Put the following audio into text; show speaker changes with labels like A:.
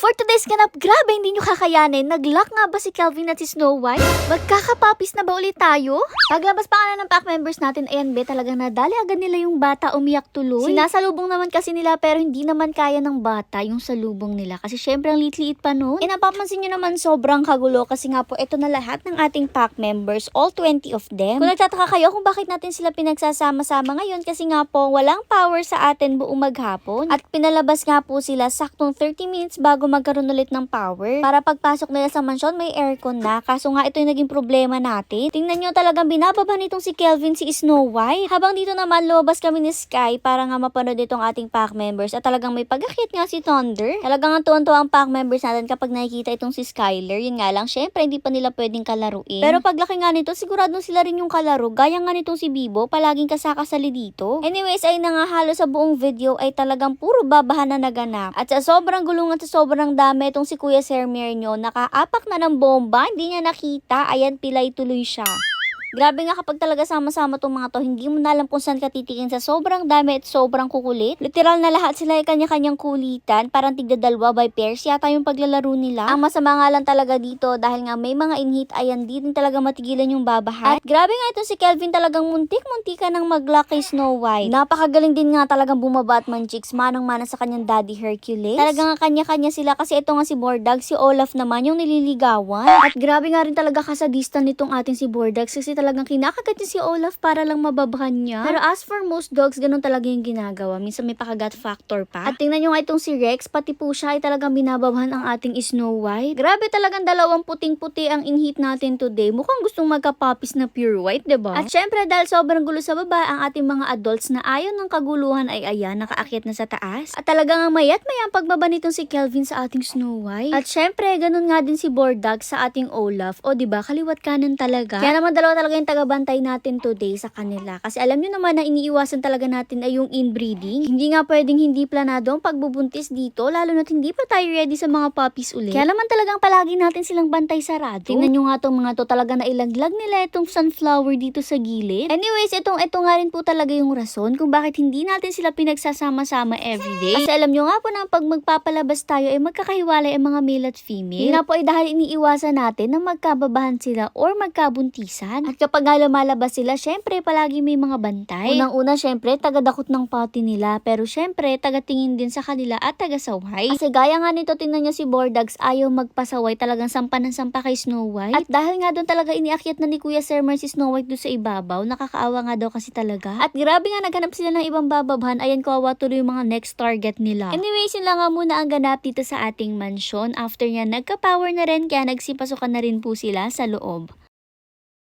A: For today's ganap, grabe hindi nyo kakayanin. Nag-lock nga ba si Kelvin at si Snow White? Magkakapapis na ba ulit tayo? Paglabas pa nga ng pack members natin, ayan be, talagang nadali agad nila yung bata, umiyak tuloy. Sinasalubong naman kasi nila pero hindi naman kaya ng bata yung salubong nila. Kasi syempre ang liit-liit pa nun. E napapansin nyo naman sobrang kagulo kasi nga po ito na lahat ng ating pack members, all 20 of them. Kung nagtataka kayo kung bakit natin sila pinagsasama-sama ngayon kasi nga po walang power sa atin buong maghapon. At pinalabas nga po sila saktong 30 minutes bago magkaroon ulit ng power. Para pagpasok nila sa mansyon, may aircon na. Kaso nga ito yung naging problema natin. Tingnan nyo talagang binababa nitong si Kelvin si Snow White. Habang dito naman, lumabas kami ni Sky para nga mapanood itong ating pack members. At talagang may pag-akit nga si Thunder. Talagang ang tuwan-tuwa ang pack members natin kapag nakikita itong si Skyler. Yun nga lang, syempre hindi pa nila pwedeng kalaruin. Pero paglaki nga nito, sigurado sila rin yung kalaro. Gaya nga nitong si Bibo, palaging kasakasali dito. Anyways, ay na nga halos sa buong video ay talagang puro babahan na naganap. At sa sobrang gulungan sa sobrang dami itong si Kuya Sermier nyo, nakaapak na ng bomba, hindi niya nakita, ayan pilay tuloy siya. Grabe nga kapag talaga sama-sama tong mga to, hindi mo na alam kung saan ka titikin sa sobrang dami at sobrang kukulit. Literal na lahat sila ay kanya-kanyang kulitan, parang tigdadalwa by pairs yata yung paglalaro nila. Ang masama nga lang talaga dito dahil nga may mga inhit, ayan di din talaga matigilan yung babahan. At grabe nga ito si Kelvin talagang muntik-muntika ng mag-lock kay Snow White. Napakagaling din nga talagang bumaba at man-chicks, manang-mana sa kanyang daddy Hercules. Talagang kanya-kanya sila kasi ito nga si Bordag, si Olaf naman yung nililigawan. At grabe nga rin talaga kasadista nitong ating si Bordag kasi talagang kinakagat niya si Olaf para lang mababahan niya. Pero as for most dogs, ganun talaga yung ginagawa. Minsan may pakagat factor pa. At tingnan nyo nga itong si Rex, pati po siya ay talagang binababahan ang ating Snow White. Grabe talagang dalawang puting-puti ang inhit natin today. Mukhang gustong magka-puppies na pure white, diba? At syempre dahil sobrang gulo sa baba, ang ating mga adults na ayaw ng kaguluhan ay ayan, nakaakyat na sa taas. At talagang ang mayat maya ang pagbaba nitong si Kelvin sa ating Snow White. At syempre, ganun nga din si Bordag sa ating Olaf. O diba, kaliwat kanan talaga. Kaya naman dalawa talaga yung tagabantay natin today sa kanila. Kasi alam nyo naman na iniiwasan talaga natin ay yung inbreeding. Hindi nga pwedeng hindi planado ang pagbubuntis dito, lalo na't hindi pa tayo ready sa mga puppies ulit. Kaya naman talagang palagi natin silang bantay sarado. Tingnan nyo nga tong mga to, talaga nailaglag nila itong sunflower dito sa gilid. Anyways, ito nga rin po talaga yung rason kung bakit hindi natin sila pinagsasama-sama everyday. Kasi alam nyo nga po na pag magpapalabas tayo ay magkakahiwalay ang mga male at female. Yun nga po ay dahil iniiwasan natin na magkababahan sila or magkabuntisan. At kapag nga lumalabas sila, syempre palagi may mga bantay. Unang-una, syempre tagadakot ng pati nila, pero syempre tagatingin din sa kanila at tagasaway. Kasi gaya nga nito, tingnan nyo si Bordags, ayaw magpasaway, talagang sampa ng sampa kay Snow White. At dahil nga doon talaga iniakyat na ni Kuya Sermer si Snow White doon sa ibabaw, nakakaawa nga daw kasi talaga. At grabe nga naghanap sila ng ibang bababhan, ayan kawawa tuloy yung mga next target nila. Anyways, yun lang nga muna ang ganap dito sa ating mansyon. After niya, nagka-power na rin, kaya nagsipasukan na rin po sila sa loob.